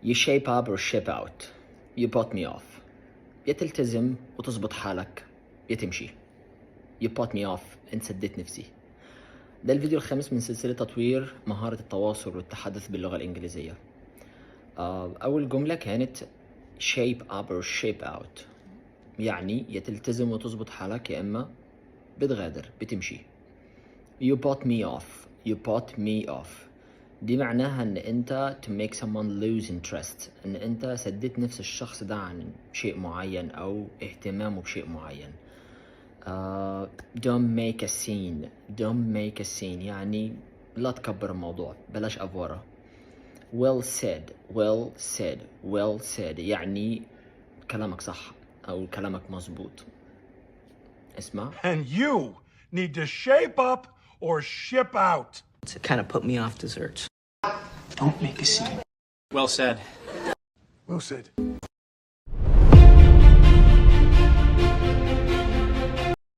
You shape up or ship out. You put me off. يا تلتزم وتظبط حالك يا تمشي. You put me off. انت سديت نفسي. ده الفيديو الخامس من سلسلة تطوير مهارة التواصل والتحدث باللغة الإنجليزية. أول جملة كانت shape up or shape out، يعني يا تلتزم وتظبط حالك يا إما بتغادر بتمشي. You put me off. You put me off. دي معناها إن أنت to make someone lose interest، إن أنت سديت نفس الشخص ده عن شيء معين أو اهتمامه بشيء معين. Don't make a scene. Don't make a scene يعني لا تكبر الموضوع، بلاش أفورة. Well said. Well said. Well said يعني كلامك صح أو كلامك مظبوط. اسمع. And you need to shape up or ship out. It kind of put me off desserts. Don't make a scene. Well said. Well said.